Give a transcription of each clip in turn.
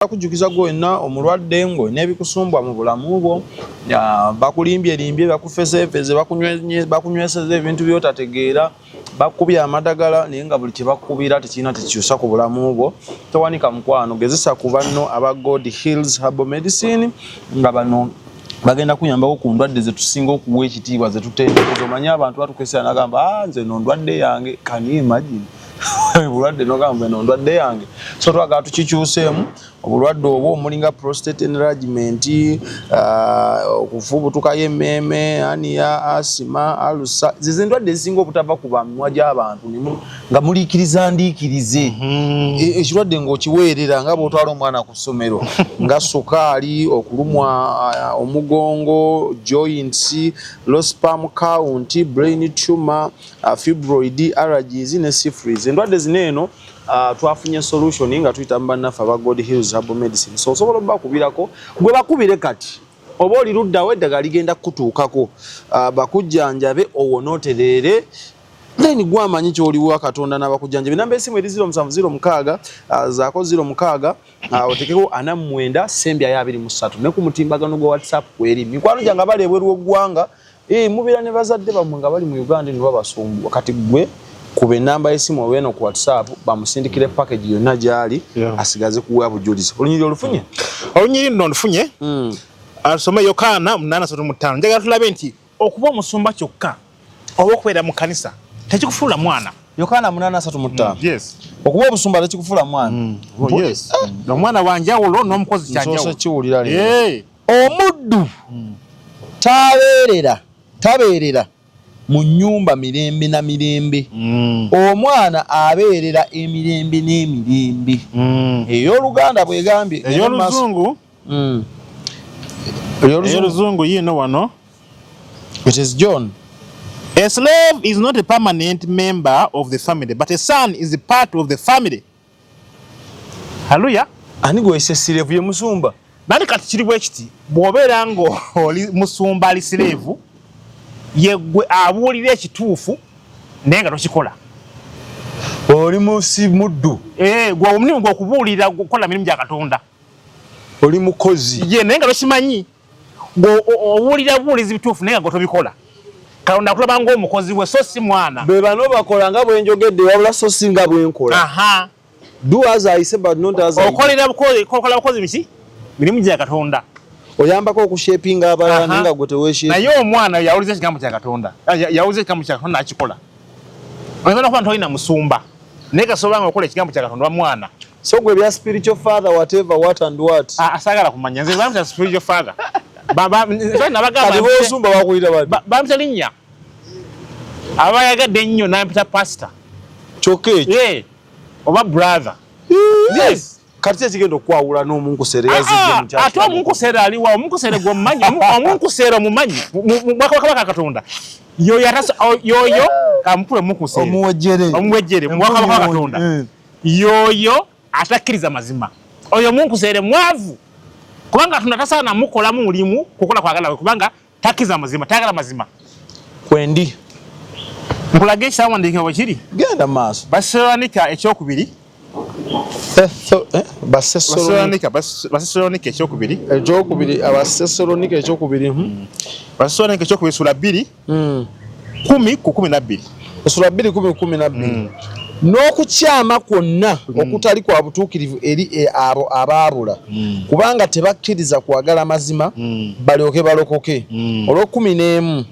Bakujukiza gwenna omulwadde ngo n'ebikusumbwa mu bulamu bwo bakulimbye bakufezeefeze bakunyweseza ebintu by'otategeera bakubya amadagala naye nga buli kye bakubira tekirina tekikyusa ku bulamu bwo towanika mukwano gezesa ku banno aba God Heals Herbal Medicine nga bano bagenda kuyambako ku ndwadde ze tusinga okuwa ekitiibwa ze tuteebereza omanyi abantu batukesera nagamba nze no ndwadde yange can you imagine bulwadde nogamba eno ndwadde yange so twagala tukikyuseemu obulwadde obwo omulinga prostate enlargement okufubutuka y'emmeeme aniya asima alusa zize ndwadde ezisinga obutava ku bamimwa gy'abantu nga muliikiriza ndiikirize ekirwadde ng'okiweerera nga bw'otwala omwana ku ssomero nga sukaali okulumwa omugongo joints low sperm count brain tumor fibroid allergies ne syphilis endwadde zineeno twafunye solution nga tuyita mbannaffe aba God Heals Herbal Medicine so osobola obakubirako gwe bakubire kati oba oli luddawo eddagala ligenda kutuukako bakujjanjabe owonooterere then gwamanyi ky'oliwa Katonda n'abakujjanjabe namba esimu eri 0706 zaako 06 otekeko 49 sembya 23 ne ku mutimbagano gwa WhatsApp kweri mikwano gyange abali ebweru w'eggwanga mubeera ne bazadde bammwe nga bali mu Uganda ne babasumbu kati gwe kube namba esimu oweno ku WhatsApp bamusindikire package yonna gyali asigaze kuwa bujulizi olunyiri olufunye olunyiri nno nfunye asome Yokaana 8:5 njagala tulabe nti okuba omusumba kyokka oba okubeera mu kanisa tekikufuula mwana Yokaana 8:5 yes okuba obusumba tekikufuula mwana yes omwana wanjawulo n'omukozi kyanjawulo kiwulira leero omuddu tabeerera mu nnyumba mirembe na mirembe omwana abeerera emirembe n'emirembe ey'Oluganda bwegambye ey'Oluzungu yiino wano it is John. A slave is not a permanent member of the family, but a son is a part of the family. Hallelujah. Ani gwese slave ye musumba nani kati kiri bwe kiti bw'obeera ngo oli musumba ali slave yegwe abuulira ekituufu naye nga tokikola oli musi muddu gwe omulimu gw'okubuulira kukola mirimu gya Katonda oli mukozi ye naye nga tokimanyi obuulira buulizi bituufu naye nga gwe tobikola Katonda akulaba ng'omukozi we so si mwana be bano bakola nga bwe njogedde wabula so si nga bwe nkola do as I say but not as I okola bukozi biki mirimu gya Katonda oyambako okushepinga abalala ninga gwe teweeshepa naye omwana yawuliza ekigambo kya Katonda yawuliza ekigambo kya Katonda akikola oyinza okuba nti olina musumba naye kasobola nga okola ekigambo kya Katonda mwana so gwe bya spiritual father whatever what and what asagala kumanya nze bamutya spiritual father osumba bakulira badi bamutya linnya abayagadde ennyo nampita pastor kyokka ekyo oba brother yes kati ekigenda okwawula n'omunkuseera yazidde mukyaki ate omunkuseera aliwa omunkuseera gw'omumanyi omunkuseera omumanyi mu Bwakabaka Katonda yoyo kamukule omuwejjere mu Bwakabaka Katonda yoyo atakkiriza mazima oyo omunkuseera mwavu kubanga Katonda tasaana mukolamu mulimu kukola kwagala kubanga takkiriza mazima tayagala mazima kwendi nkulaga ekyawandiika bwe kiri genda maaso Basesalonika ekyokubiri Basesalonika ekyokubiri Abasesalonika ekyokubiri Basesalonika ekyokubiri sura 2 10:12 sura 2:12 n'okukyama kwonna okutali kwa butuukirivu eri abo abaabula kubanga tebakkiriza kwagala mazima balyoke balokoke olw'11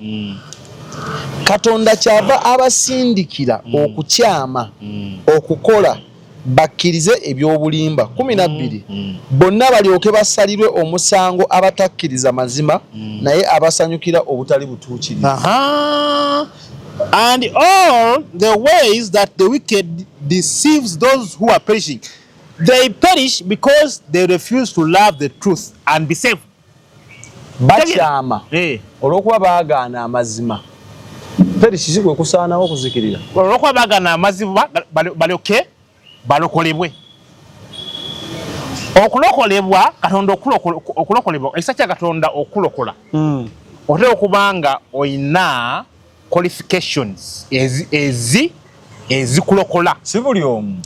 Katonda kyava abasindikira okukyama okukola bakkirize eby'obulimba 12 bonna balyoke basalirwe omusango abatakkiriza mazima naye abasanyukira obutali butuukirivu and all the ways that the wicked deceives those who are perishing they perish because they refuse to love the truth and be saved bakyama olw'okuba baagaana amazima perish gwe kusaanawo okuzikirira olw'okuba baagaana amazima balyoke balokolebwe okulokolebwa Katonda okulokolebwa ekisa kya Katonda okulokola otera okubanga oyina qualifications ezikulokola si buli omu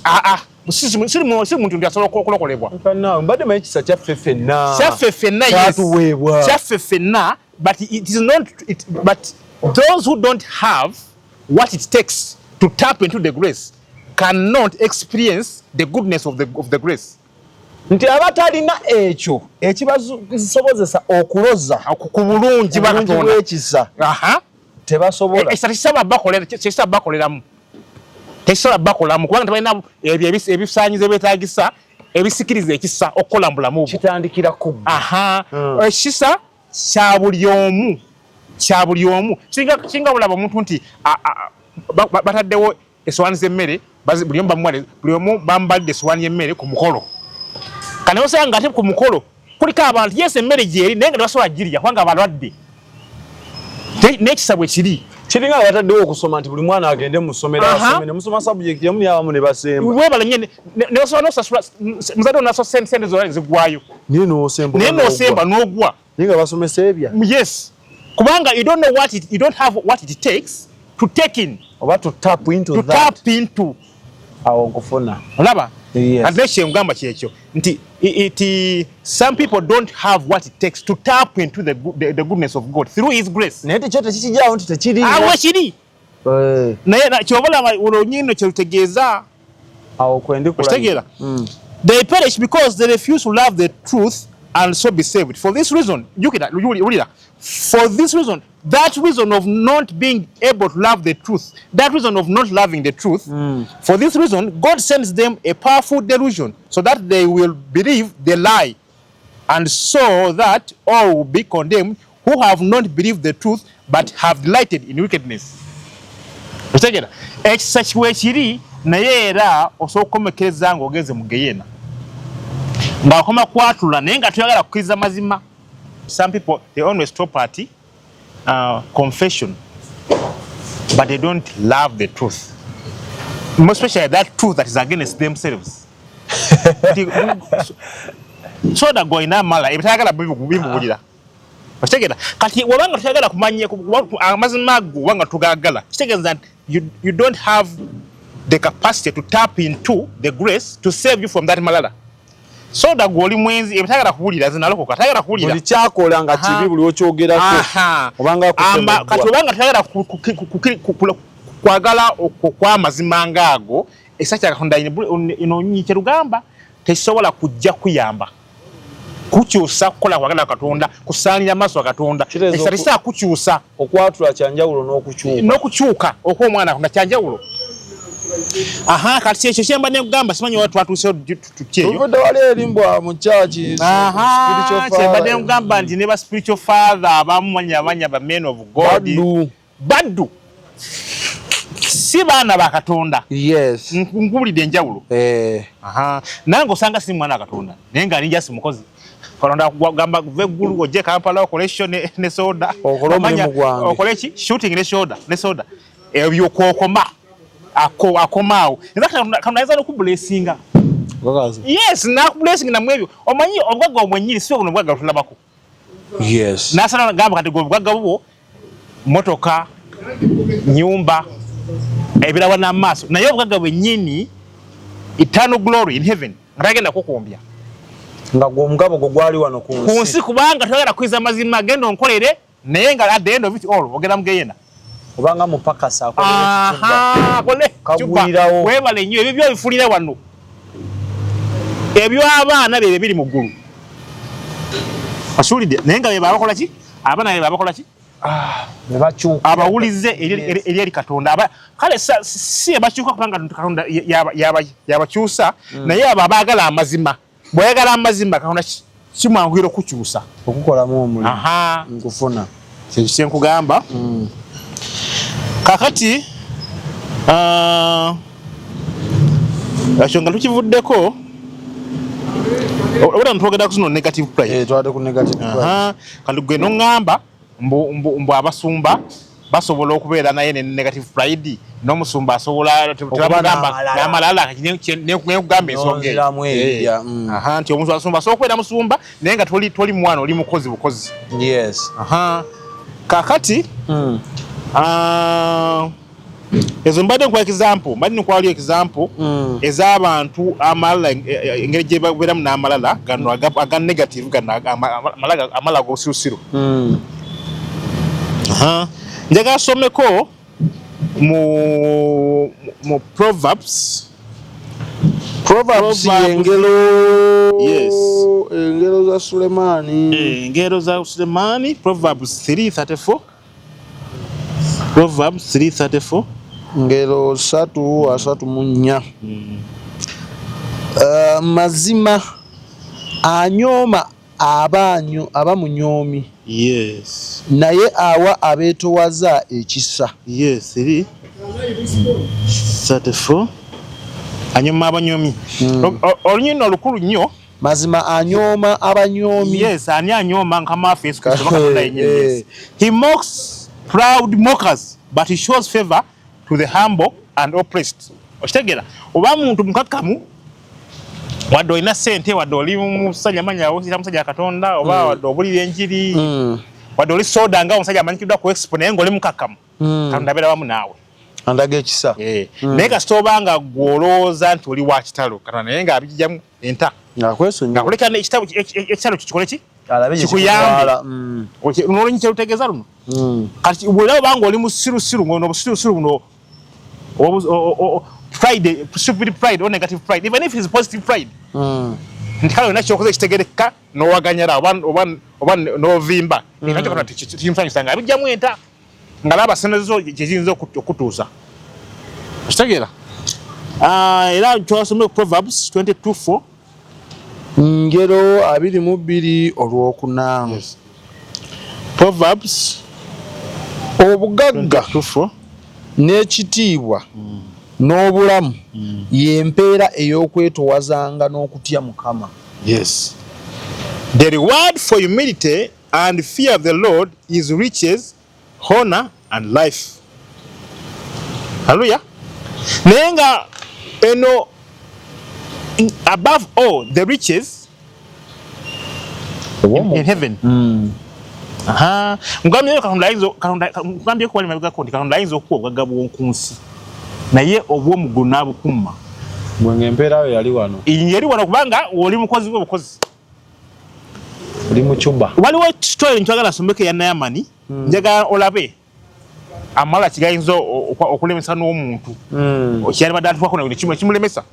si muntu ndi asobola okulokolebwa mbadde manyi kisa kyaffe ffenna kyaffe ffenna but it is not but those who don't have what it takes to tap into the grace cannot experience the goodness of the grace. Nti abatalina ekyo ekibasobozesa okuloza ku bulungi bw'ekisa tebasobola ekisa bakoleramu tekisobola bakolamu kubanga tebalina ebisaanyizo ebyetaagisa ebisikiriza ekisa okukola mu bulamu kitandikira kubba ekisa kya buli omu kinga bulaba omuntu nti bataddewo essowaani z'emmere buli omu bambalidde essowaani y'emmere ku mukolo kane osanga nga ate ku mukolo kuliko abantu yes emmere gyeri naye nga tebasobola girya kubanga balwadde n'ekisa bwe kiri kiringa bataddewo okusoma nti buli mwana agende mu ssomero asome ne musoma subject yamu yabamu ne basemba webala nye neosobola nosasula muzadde onaso sente zonna zigwayo naye nosemba n'ogwa naye nga basomesa ebya yes kubanga you don't have what it takes to take in oba to tap into awo nkufuna olaba ate kyengamba kyekyo nti some people don't have what it takes to tap into the goodness of God through his grace naye tekyo tekikijaawo nti tekiri awo kiri naye kyobalaba olonyino kyelutegeeza awo kwendikulategeera they perish because they refuse to love the truth and so be saved. For this reason, for this reason, that reason of not being able to love the truth, that reason of not loving the truth, for this reason, God sends them a powerful delusion so that they will believe the lie, and so that all will be condemned who have not believed the truth but have delighted in wickedness. Ekisa kiwekiri naye era osobola okukomekereza ng'ogeze mu Geyeena ng'akoma kwatula naye nga toyagala kukkiriza mazima. Some people they always stop at confession but they don't love the truth, most especially that truth that is against themselves. Soda goina mala ebitayagala bibubulira kitegeera kati wabanga toyagala kumanya amazima go wanga tugagala kitegeeza you don't have the capacity to tap into the grace to save you from that malala. Soda goli mwenzi ebitagala kubulira zinalokoka tayagala kubulira buli kyakola nga kibi buli okyogerako obanga kati obanga tayagala kwagala okw'amazima ngaago esakya Katonda ino nyike rugamba tesobola kujja kuyamba kukyusa kukola kwagala Katonda kusaanira maaso ga Katonda esarisa kukyusa okwatula kyanjawulo n'okukyuka okw'omwana Katonda kyanjawulo. Kati ekyo kyemba ne kugamba simanyi watu atuuse tukyeyo tuvudde wali erimbwa mu church kyemba ne kugamba nti ne ba spiritual father abamu manya ba men of God baddu si baana ba Katonda. Yes nkubulidde enjawulo nange osanga si mwana wa Katonda naye nga alinja si mukozi Katonda kugamba kuva eggulu ojje Kampala okolesho ne soda okole ki shooting ne soda ebyo kwokoma akomaawo kanayinza n'okubulesinga. Yes nakubulesinga namwe ebyo omanyi obugagga omwenyini si buno bugagga tulabako. Yes nasala gamba kati obugagga bwo motoka nyumba ebirawa n'amaaso naye obugagga bwennyini eternal glory in heaven ngagenda kukumbya nga gw'omugabo gwo gwali wano ku nsi kubanga toyagala kwiza mazima agenda onkolere naye nga at the end of it all ogenda mu Geyeena obanga mupakasa akole kagulirawo webale nnyo ebyo byobifulira wano ebyo abaana bebe biri mu ggulu asuulidde naye nga beba abakola ki abaana beba abakola ki ne bakyuka abawulize eri Katonda kale si abakyuka kubanga Katonda yabakyusa naye abo abaagala amazima bw'oyagala amazima Katonda kimwanguira okukyusa okukolamu omulimu nkufuna kye nkugamba. Kakati nga tukivuddeko obula ntwogera ku zino negative pride twade ku negative pride kandi gwe n'oŋŋamba mbu abasumba basobola okubeera naye ne negative pride n'omusumba asobola tebagamba n'amalala nekugamba ensonga nti omuntu asumba asobola okubeera musumba naye nga toli mwana oli mukozi bukozi. Yes kakati ezo mbadde kwa example mbadde kwa example ez'abantu amalala engeri gye babeeramu n'amalala gano aga negative gano amala g'obusirusiru. Njagala someko mu Proverbs engero za Sulemani. Engero za Sulemani, Proverbs 3:34. Proverbs 3:34. Ngero 3:34. Mazima anyooma abamunyomi. Yes. Naye awa abeetowaza ekisa. Yes, 3:34. Anyooma abanyomi. Olunyino olukulu nnyo. Mazima anyooma abanyomi. Yes, ani anyooma nkamafu Yesu Kristo Katonda yennyini. Yes. He mocks proud mockers, but he shows favor to the humble and oppressed. Okitegera oba muntu mukakamu wadde olina ssente wadde oli musajja amanyi musajja Katonda oba wadde obulira enjiri wadde oli soda nga omusajja amanyikiddwa ku expo naye ng'oli mukakamu Katonda abeera wamu naawe andaga ekisa. Naye kasita obanga gw'olowooza nti oli wa kitalo Katonda naye ng'abigijjamu enta ng'akuleka ekitalo kikole ki kikuyambe n'olunyi kyerutegeeza luno kati bw'olaba obanga oli musirusiru ng'ono obusirusiru buno pride, stupid pride or negative pride, even if it's positive pride. Nti kale olina kyokoze ekitegereka n'owaganyala oba n'ovimba nakyo Katonda tikimufanyisa abijjamu enta nga n'abasenezo gye ziyinza okutuusa. Okitegeera era twasomye Proverbs 22:4. Ngero 22:8. Proverbs obugagga n'ekitiibwa n'obulamu y'empeera ey'okwetowazanga n'okutya Mukama. Yes. The reward for humility and fear of the Lord is riches, honor and life. Hallelujah. Naye nga eno above all the riches in heaven. Ngambye Katonda kuba mabega kondi Katonda ayinza okuwa obugagga bw'oku nsi naye obw'omuggulu n'abukumma. Bwe empeera yo yali wano. Yali wano kubanga oli mukozi w'obukozi. Oli mu kyumba. Waliwo story ntwagala someke ya Naamani njagala olabe amala kigayinza okulemesa n'omuntu. Okyali badde atwako na kimwe kimulemesa.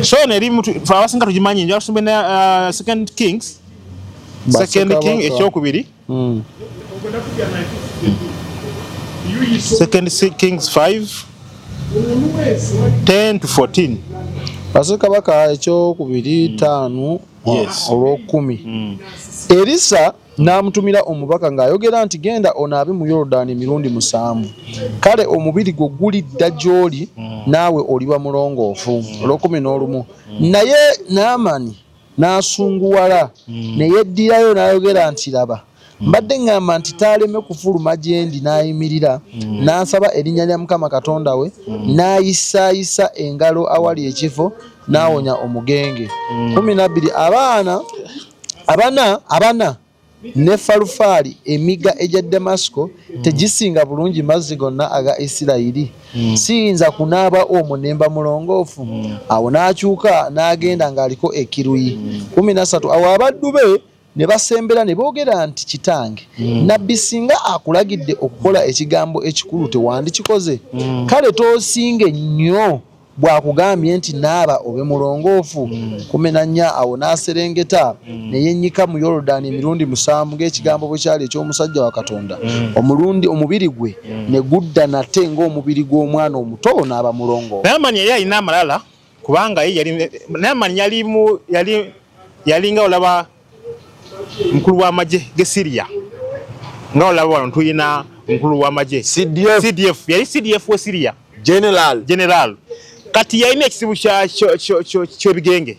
So neri muntu abasinga tugimanyi njagala tusombe na Second Kings ekyokubiri. Second Kings 5:10-14. Bassekabaka ekyokubiri 5 olw'okumi. Elisa n'amutumira omubaka ng'ayogera nti genda onaabe mu Yoludaani emirundi 7. Kale omubiri gwo gulidda gy'oli naawe oliba mulongoofu. Olw'okumi naye Naamani n'asunguwala ne yeddirayo n'ayogera nti laba mbadde ngamba nti taaleme kufuluma gye ndi n'ayimirira n'asaba erinnya lya Mukama Katonda we n'ayisaayisa engalo awali ekifo n'awonya omugenge. 12 abana ne Falufaali emiga egya Damasiko tegisinga bulungi mazzi gonna aga Isirayiri. Siyinza kunaaba omwo ne mba mulongoofu. Awo n'akyuka n'agenda ng'aliko ekiruyi. 13 awo abaddu be ne basembera ne boogera nti kitange nabbi singa akulagidde okukola ekigambo ekikulu tewandikikoze. Kale toosinge nnyo bw'akugambye nti naaba obe mulongoofu. 14 awo n'aserengeta ne yennyika mu Yoludaani emirundi 7 ng'ekigambo bwe kyali eky'omusajja wa Katonda. Omubiri gwe ne gudda nate ng'omubiri gw'omwana omuto n'aba mulongoofu. Naamani yali alina amalala kubanga yali nga olaba mukulu w'amagye ge Syria nga olaba wano tuyina mukulu w'amagye CDF yali CDF we Syria general kati yalina ekizibu ky'ebigenge.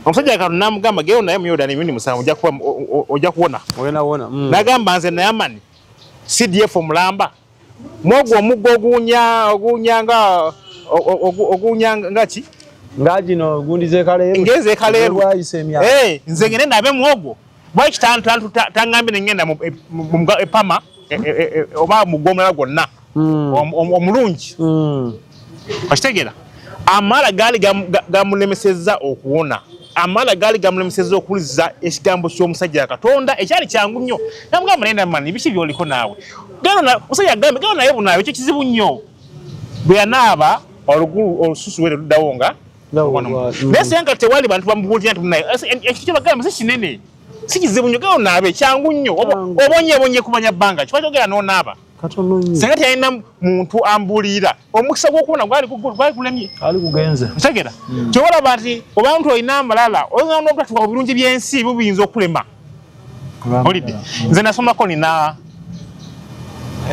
Omusajja Katonda n'amugamba genda naye mu Yoludaani emirundi 7 ojja kuwona. N'agamba nze Naamani CDF omulamba mwogwo omuggo oguunya nga ki ngagino gundize kaleeru ngeze kaleeru nze ngene nabe mwogwo bwaki tangambye ngenda mu epama oba mugomera gonna omulungi akitegera amala gali gamulemeseza okuwona amala gali gamulemeseza okuliza ekigambo ky'omusajja Katonda ekyali kyangu nnyo namugamba nenda mani biki byoliko naawe gana musajja gambe gana naye bunaawe ekyo kizibu nnyo bwe yanaaba olususu were luddawo nga nese nga tewali bantu bamubulira nti naye ekyo bagamba si kinene si kizibu nnyo gana naabe kyangu nnyo obonye kumanya bbanga kikwaki ogera n'onaaba senga teyalina muntu ambulira omukisa gw'okubona gwali kulemye ali kugenze tegera kyobalaba nti obantu olina amalala oyinza n'obutatuka mu birungi by'ensi buyinza okulema olidde nze nasomako nina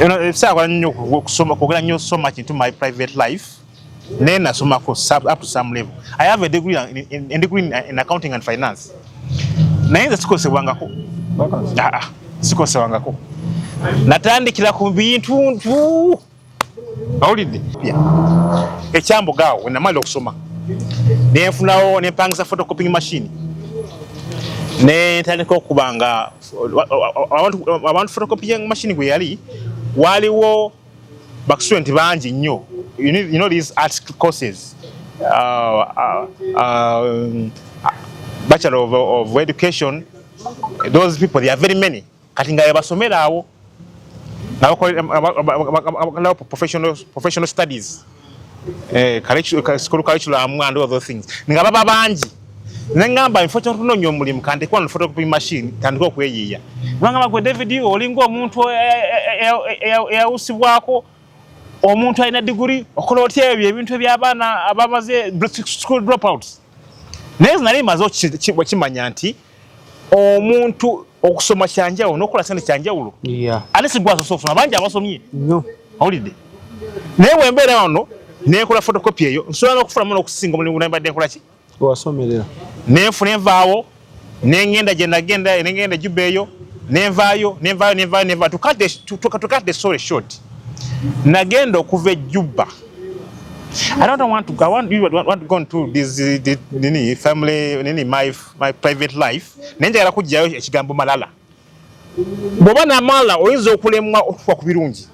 ebisaakola nnyo kwogera nnyo so much into my private life naye nasomako up to some level. I have a degree in accounting and finance naye nze sikozesebwangako sikozesebwangako natandikira ku bintu awulidde ekyambugaawo wenamalira okusoma nenfunawo nempangisa photocopying machine nentandika okubanga abantu photocopying machine gwe yali waliwo bakstudent bangi nnyo you know these art courses Bachelor of Education, those people, they are very many kati nga yabasomera awo now professional studies school curriculum and all those things nga baba bangi nengamba unfortunately no nyomulimu kandi kwa photocopy machine tandika okweyiya ngamba gwe David olingo omuntu usibwako omuntu alina degree okola otya ebintu eby'abaana abamaze school dropouts nezi nali mazo kimanya nti omuntu okusoma kyanjawulo n'okola sente kyanjawulo alisi gwaso sofuna bangi abasomye awulidde naye wembeera wano nekola photocopy eyo nsobola n'okufulamu n'okusinga omulimu nembadde nkola ki wasomerera nenfuna envaawo nengenda gye nagenda nengenda Juba eyo nenvaayo to cut the story short nagenda okuva Juba. I don't want to go into this family my private life nenjagala kujjayo ekigambo malala boba namala oyinza okulemwa okufa ku birungi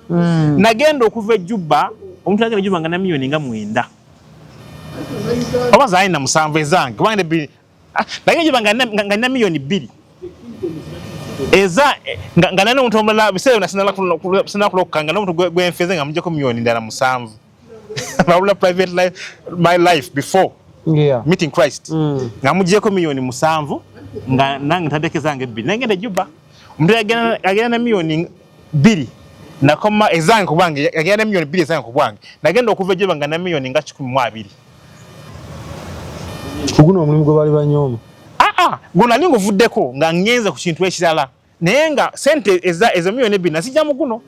nagenda okuva Juba omuntu agenda Juba nga na million nga 9 oba zaina musanvu ezange kubanga nagenda Juba nga na million 2 eza nga nane omuntu omulala biseera nasina kulokanga n'omuntu gwenfeze nga mujjako million ndala 7 private life, my life before meeting Christ. Nga mujjeko million 7 nga nange ntadeke zange 2 nagenda Juba omuntu agenda na million 2 nakoma ezange kubwange agenda na million 2 ezange kubwange nagenda okuva Juba nga na million nga 12 kuguno omulimu gwe bali banyoma gona ningo vuddeko nga ngenza ku kintu ekirala naye nga sente ezo million 2 nasijja mu guno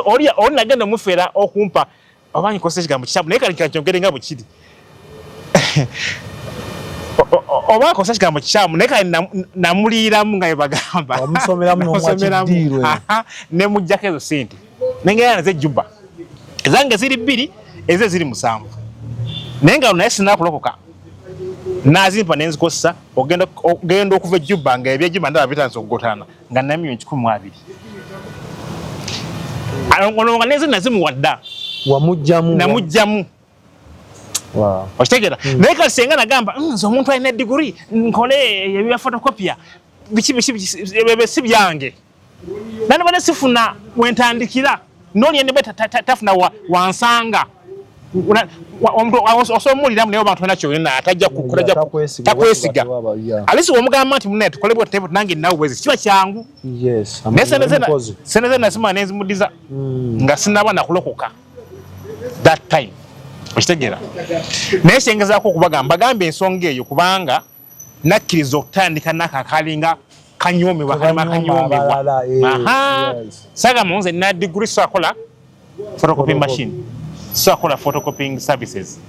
oli nagenda mufera okumpa abanyi kose ekigambo kitabu naye kali kyongere nga bukiri oba kose ekigambo kitabu naye kali namuliiramu nga yebagamba omusomeramu n'omwakidirwe ne mujjako ezo sente nengera naze Juba ezange ziri 2 ezo ziri 7 naye nga naye sinakulokoka nazimpa nenzikosa ogenda okuva Juba nga ebya Juba ndaba bitanze okugotana nga na million 12 alongo neze nazimu wadda namujjamu okitegera naye kati senga nagamba nze omuntu alina degree nkole ebya photocopia biki si byange nane sifuna wentandikira noli ende tafuna wansanga osomuliramu naye abantu nakyo yonna atajja takwesiga alisi omugamba nti munaye tukole bwe tutebe nange nawe bwezi kiba kyangu sene nasima nenzimudiza nga sinaba nakulokoka that time okitegera naye kyengezaako okubagamba bagambe ensonga eyo kubanga nakkiriza okutandika nakakalinga kanyoomebwa sagamba nze nina degree sakola photocopying machine sakola photocopying services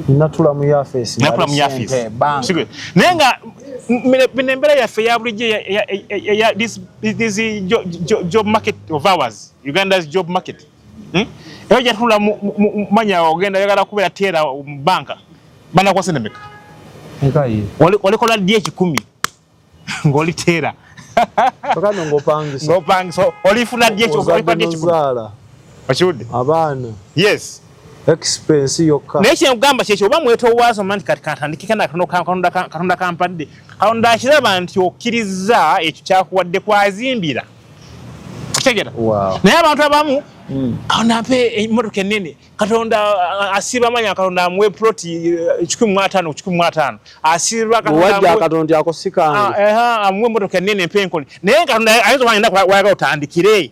natula mu yafesi naye nga embeera yaffe ya bulijjo this job market of ours Uganda's job market eyo gyatula manya ogenda yagala kubeera teera mu banka banakwase nemeka olikola ddi 10 ng'oli teera Pakano ngopangisa. Ngopangisa olifuna dye kyo olifuna Okiwudde? Abaana. Yes. Expense yokka. Naye kyengamba kyekyo oba mwetoowaza manti kati katandikike na Katonda kampadde. Katonda akiraba nti okkiriza ekyo kyakuwadde kwazimbira. Okitegera? Wow. Naye abantu abamu Katonda ampe emmotoka ennene. Katonda asiba amanya Katonda amuwe ploti 15. Asiba Katonda Katonda akosikanga. Amuwe emmotoka ennene empenkole. Naye Katonda ayinza okugenda wayagala otandikire.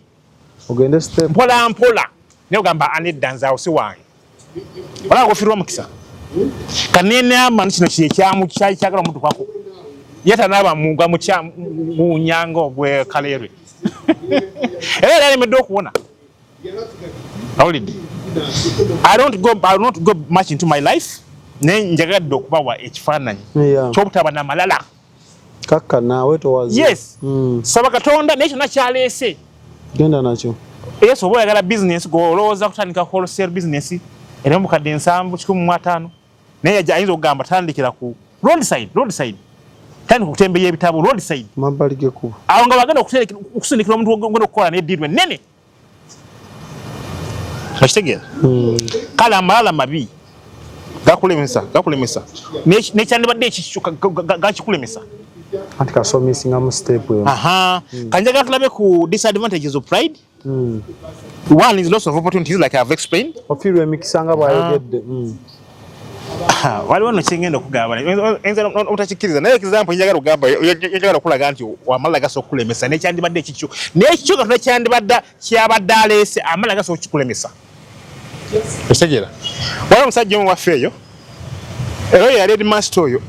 Ogende step. Mpola. Naye ogamba anedda nze awo si wange. Wala kufirwa mukisa. Kanene amani kino kyagala omuntu kwako. Yeta naba munga mu nyango gwe kalerwe. Era meddo okuwona. I don't go much into my life. Nenjagadde okubawa ekifaananyi. Kyobutaba na malala. Kaka nawe towazi. Yes. Saba Katonda n'ekyo nakyaleese. Genda nakyo. Yes, oba oyagala business golowooza kutandika wholesale business. Era mukadde 7,500. Naye ayinza okugamba tandikira ku roadside. Tandika okutembeya ebitabo roadside. Mabbali g'ekkubo. Awo nga bagenda okusindikira omuntu ogenda okukola n'eddiirwe ennene. Okitegeera? Kale amalala mabi gakulemesa. N'ekyandibadde ekikyo gakikulemesa. Anti kasomesinga mu step eyo. Kanjaga tulabe ku disadvantages of pride. One is loss of opportunities, like I've explained. Ofirwa emikisa nga bw'ayogedde. Waliwo no kyengenda okugamba. Enza otakikkiriza. Naye example njagala okugamba, njagala okulaga nti amala gasobola okukulemesa n'ekyandibadde ekikyo. N'ekikyo Katonda kyabadde aleese amala gasobola okikulemesa. Otegeera? Waliwo omusajja omu waffe eyo. Era yali headmaster oyo.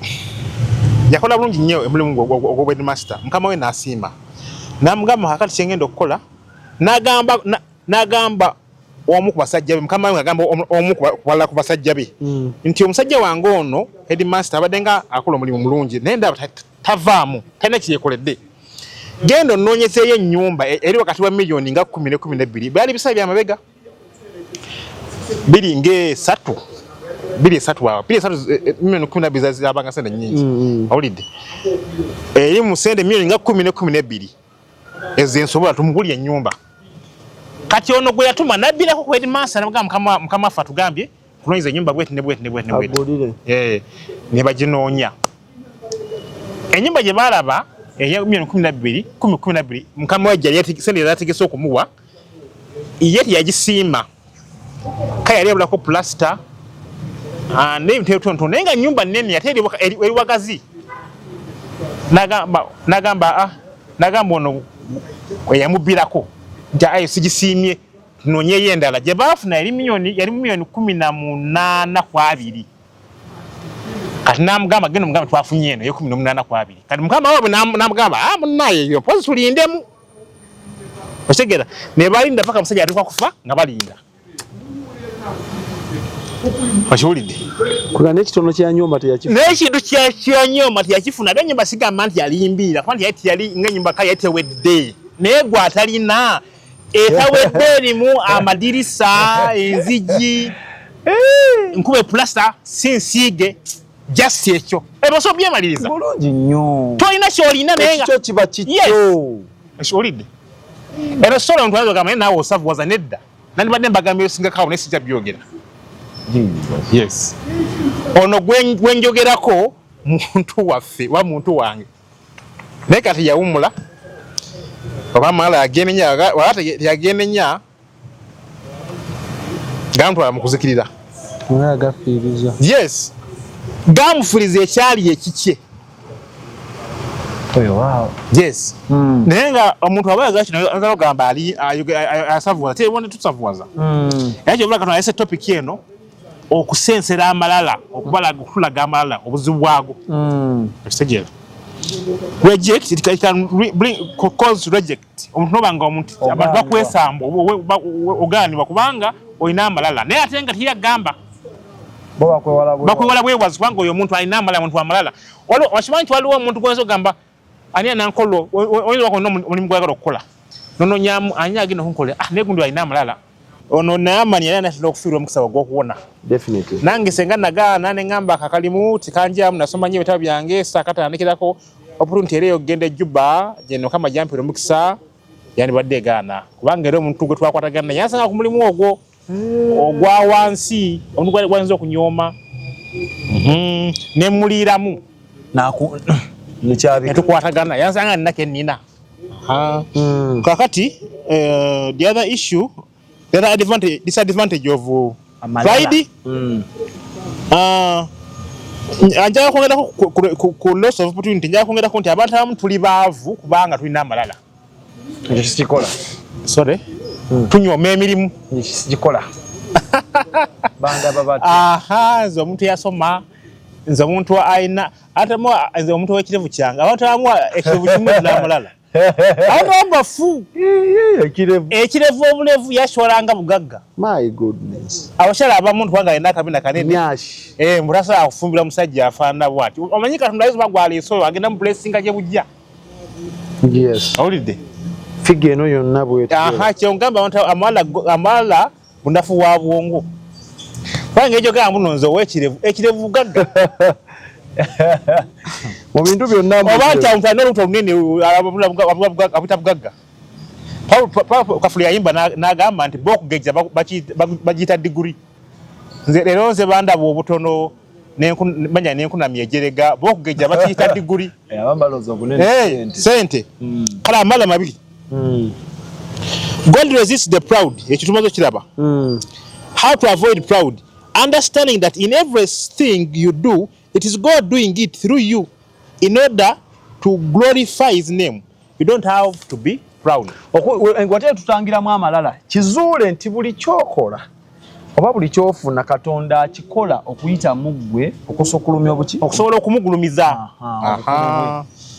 Yakola bulungi nnyo emulimu ogw'obwa headmaster. Mukama we n'asiima. N'amugamba kakati kyengenda okukola. N'agamba omu ku basajja be, mukama we agamba omu ku basajja be nti omusajja wange ono headmaster abadde nga akola omulimu mulungi naye ndaba tavaamu talina kyekoledde. Genda onnoonyezeeyo ennyumba eri wakati wa miliyoni nga 10 ne 12 byali bisale bya mabega biri ng'esatu miliyoni 12 zabanga sente nnyingi. Awulidde? Eri mu sente miliyoni nga 10 ne 12 ezo ensobola tumugulya ennyumba. Kati ono gwe yatuma nabbirako ku headmaster n'amugamba mukama waffe atugambye kulonyiza ennyumba bweti ne bweti. Ne baginoonya. Ennyumba gye baalaba eya miliyoni 12 mukama we sente zategese okumuwa ye teyagisiima. Kale yali abulako plaster n'ebintu ebitonotono naye nga nnyumba nnene ate eri wagazi. N'agamba ono eyamubbirako nti ayo sigisiimye tunoonyeyo endala gye baafuna yali miliyoni 18.2. Kati n'amugamba genda omugamba twafunye eno 18.2. Kati mukama waabwe n'amugamba munnaye eyo mpozi tulindemu. Okitegera? Ne balinda paka omusajja atuuka kufa nga balinda. Okiwulidde? Kuba n'ekitono kya nnyumba teyakifuna. N'ekintu kya nnyumba teyakifuna. Era ennyumba sigamba nti yalimbiira kuba nti yali ng'ennyumba kale yali tewedde. Naye gwe atalina etawedde erimu amadirisa, enzigi, nkube plaster, si nsiige, just ekyo. Eboso byemaliriza. Bulungi nnyo. Tolina ky'olina naye nga ekyo kiba kikyo. Okiwulidde? Era sola omuntu ayinza okugamba naye osavuwaza nedda. Nandibadde mbagamba ebisingakawo naye sijja byogera. Yes. Ono gwenjogerako muntu waffe wa muntu wange. Naye kati yawumula. Oba mala yagenenya wate yagenenya gantwala mu kuzikirira. Agafiiriza. Yes. Gamufuriza ekyali ekikye. Wow. Yes. Naye nga omuntu abayaza kino azalo gamba ali asavuwaza tebone tusavuwaza. Yakyo obula Katonda yese topic eno okusensera amalala okulaga amalala obuzibu bwago. Ekitegeera. Reject, it can cause reject. Omuntu nobanga omuntu abantu bakwesamba ogaanibwa kubanga olina amalala. Naye ate nga tiyagamba. Bakwewala bwewazi kubanga oyo omuntu alina amalala, omuntu amalala. Wakimanyi nti waliwo omuntu gwenza ogamba ani anankolo oyinza wakona omulimu gwagala okukola. Nono nyamu ani agenda okunkola naye gundi alina amalala. Ono naamani yali anatera okufiirwa omukisa gw'okuwona. Definitely. Nange senga nagaana ne ngamba akakalimu tikanjamu nasoma nnyo ebitabo byange saakatandikirako opportunity era yogende Juba jeno kama jampiro mukisa yani badde gana kubanga era omuntu gwe twakwatagana yasanga ku mulimu ogwo ogwa wansi omuntu gwanzo okunyoma ne muliramu naku nekyabi tukwatagana yasanga nnake nina kakati the other issue the other disadvantage of pride anja kwongera ku loss of opportunity anja kwongera ku nti abantu abamu tuli baavu kubanga tulina amalala ekyo kikola sorry tunyoma emirimu kikola banda babati nze omuntu yasoma nze omuntu aina atamo nze omuntu w'ekirevu kyange abantu abamu ekirevu kimu n'amalala abantu bafu ekirevu obulevu yashwalanga bugagga My goodness. abashala abamuntu kwanga ina kabina kanene Nyashi. murasa akufumbira musajja afaana bwati omanyi katonda yesu bagwala eso agenda mu blessing gye bujja Yes. awulidde Figure eno yonna bwetyo. kyongamba abantu amala bunafu wa bwongo kubanga ekyo gamba nonze ekirevu bugagga Mu bintu byonna oba nti omuntu alina olubuto lunene abuyita bugagga kafuli yayimba n'agamba nti bokugejja bagiyita diguri nze leero nze bandaba obutono manya nenkunamya ejerega bokugejja bakiyita diguri abambaloza ogunene sente kale amala mabiri God resists the proud ekitumazo kiraba how to avoid proud understanding that in everything you do it is God doing it through you in order to glorify his name. You don't have to be proud. Ngwate tutangiramu amalala kizuule nti buli kyokola oba buli kyofuna Katonda akikola okuyita muggwe okusokulumya obuki okusobola okumugulumiza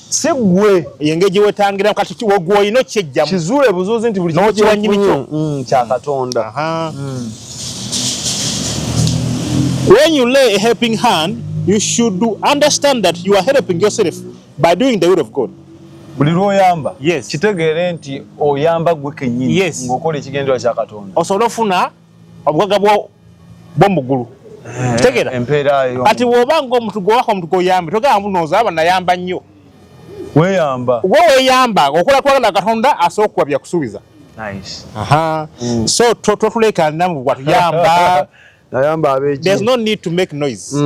si gwe yengeji wetangira kati wogwo ino kyejja kizuule buzuuzi nti buli ky'o kya Katonda. When you lay a helping hand, you should understand that you are helping yourself by doing the will of God. Buli lwoyamba Yes. kitegeere nti oyamba gwe kennyini Yes. ng'okola ekigendererwa kya Katonda Osobola ofuna obugagga bw'omugulu kitegeera empeera yo kati bw'oba ng'omuntu gwewaka omuntu gw'oyambe togamba bunooza aba nayamba nnyo weeyamba gwe weeyamba okola twagala Katonda asobola okukuwa byakusuubiza. nice So totulekanira mu bwatuyamba. nayamba abeeki There's no need to make noise.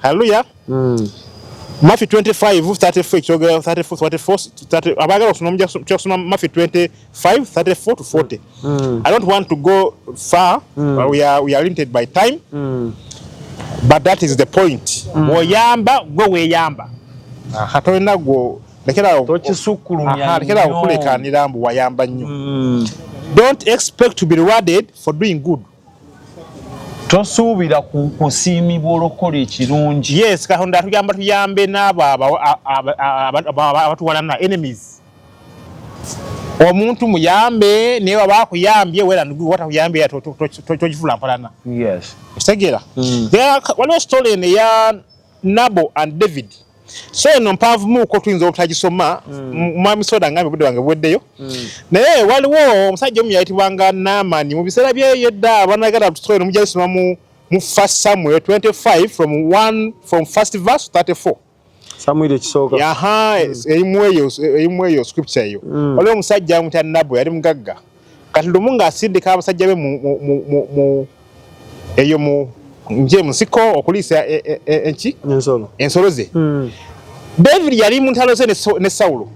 Hallelujah. Matthew 25:34 34 abagala okusoma Matthew 25:34 to 40. I don't want to go far. We are limited by time. But that is the point. Oyamba gwe weeyamba. Katolina go lekera tokisukkulumya lekera okulekanira mbu wayamba nnyo. Don't expect to be rewarded for doing good. Tosuubira kusiimibwa olokola ekirungi. Yes, Katonda tuyambe n'abo abatuwalana enemies. Omuntu muyambe naye bakuyambye wera wata kuyambye tojifula mpalana. Yes. Kitegeera. Waliwo story ya Nabo and David. So eno mpaavu muko tuyinza obutagisoma mwami soda ngambe budde wange bweddeyo naye waliwo omusajja omu yayitibwanga Naamani mu biseera byedda banagala tusobola nomujalisoma mu 1 Samuel 25 from first verse 34 Samuel ekisooka eyimu scripture eyo waliwo omusajja omutya Nabo yali mugagga kati lumu ng'asindika abasajja be mu eyo mu nje musiko okuliisa ensolo ze. David yali mu ntalo ze ne Saulo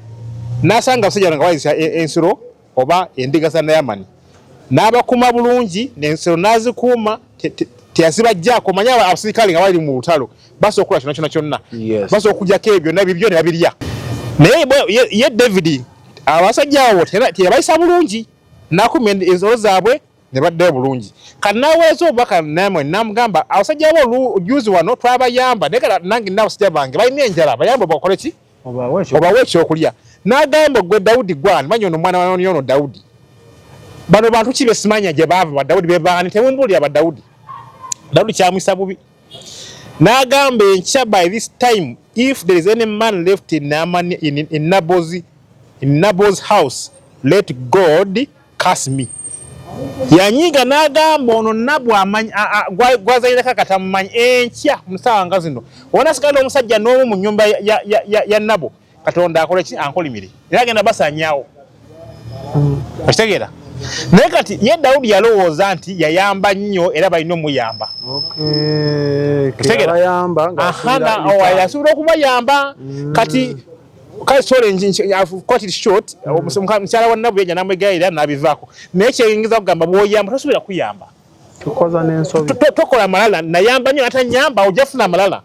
n'asanga abasajja nga bayisa ensolo oba endiga za Naamani n'abakuma bulungi n'ensolo n'azikuuma teyazibajjaako manya abasirikale nga bali mu lutalo basobola okukola kyonna basobola okujjako ebyo nabyo ne babirya naye ye David abasajja abo teyabayisa bulungi n'akuma ensolo zaabwe ne baddayo bulungi kati n'aweeza obubaka Naamani n'amugamba abasajja b'olujuzi wano twabayamba naye nange n'abasajja bange balina enjala bayamba bakole ki obawe ekyokulya n'agamba gwe Dawudi gwani manyi ono omwana wani ono Dawudi bano bantu ki besimanya gye baava ba Dawudi bebaani tebumbuulira ba Dawudi kyamwisa bubi n'agamba enkya by this time if there is any man left in Naboth's house let God curse me. Yanyiga n'agamba ono Nabo amanyi gwazayirako katamumanyi enkya musanga zino ona sigala omusajja n'omu mu nnyumba ya Nabo Katonda akole ki ankolimire era agenda basanyaawo okitegeera naye kati ye Dawudi yalowooza nti yayamba nnyo era balina omuyamba yasobola okubayamba kati kale story short mukyala wa Nnabu yajja n'amwegayirira n'abivaako naye kyeyingiza kugamba bw'oyamba tosobola kuyamba tukoza n'ensobi tokola malala nayamba nnyo atanyamba ojja funa malala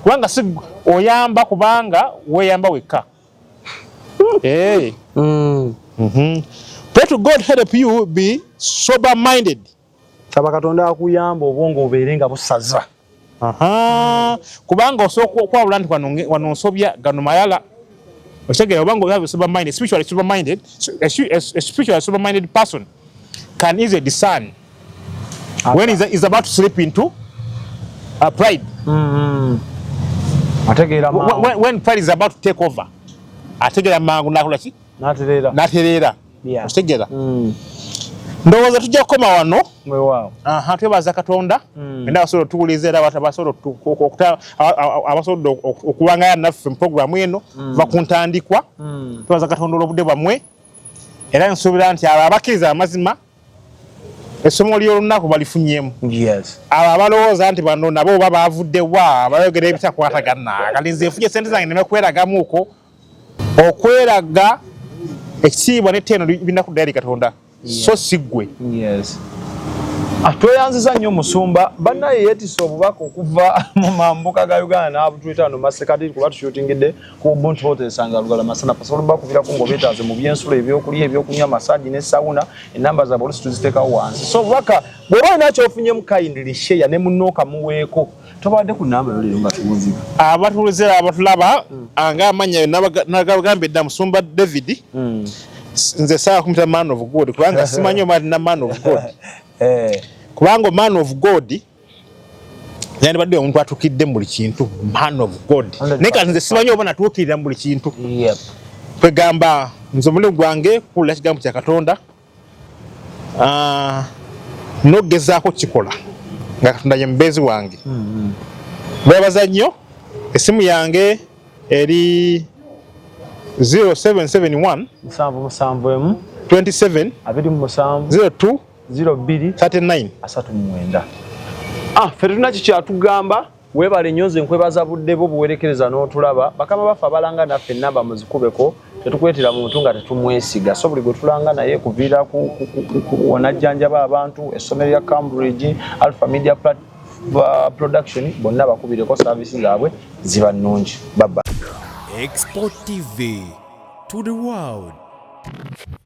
kubanga si oyamba kubanga weeyamba wekka Pray to God help you be sober minded. Saba Katonda akuyamba obwongo obeerenga busaza. Kubanga osoko kwa bulandi wanonsobya gano mayala. Oshegera obanga have sober minded, spiritually sober minded, a spiritually sober minded person can easily discern when he's about to slip into pride. When pride is about to take over. Ategera mangu nakola ki? Naterera. Otegera. Ndowooza tujja kukoma wano. Weewaawo. Twebaza Katonda. Era abasobola otuwuliza era abasobola okuwangaya naffe mu programu eno bakuntandikwa. Twebaza Katonda olw'obudde bwammwe. Era nsuubira nti abo abakkiriza amazima essomo ly'olunaku balifunyemu. Abo abalowooza nti bano nabo oba baavuddewa abayogera ebitakwatagana. Kati nze nfunye ssente zange ne kweragamuuko. Okweraga ekitiibwa n'etteeno binakudda eri Katonda so siggwe. Tweyanziza nnyo Musumba bannaye yeetisse obubaka okuva mu mambuka ga Uganda n'abutuyita no masekati kuba tushutingidde ku Ubuntu Hotel Sanga Lugala Masana pasobola bakubirako ng'obeetaaze mu byensulo ebyokulya ebyokunywa masaji ne sawuna enamba za bolusi tuziteekawo wansi so obubaka bw'oba olina ky'ofunyemu kindly share ne munnooka muweeko tobadde ku namba leero nga tuwunzika abatuulizira abatulaba ng'amannya nagagambye dda Musumba David nze saa kumita man of God kubanga simanyi omali na man of God kubanga man of God yani badde omuntu atukidde mu buli kintu man of God naye kati nze simanyi oba natuukirira mu buli kintu kwegamba nze omulimu gwange kuwulira kigambo kya Katonda n'ogezaako kikola nga Katonda ye mubeezi wange beebaza nnyo essimu yange eri 0771 771 27 02 02 39 ffe tulina kikyatugamba weebale nnyo nze nkwebaza budde bwo buwerekereza n'otulaba bakama baffe abalanga naffe ennamba muzikubeko tetukwetera muntu nga tetumwesiga so buli gwe tulanga naye kuviira wanajjanjaba abantu essomero lya Cambridge Alpha Media Production bonna bakubireko saavisi zaabwe ziba nnungi baba Export TV to the world.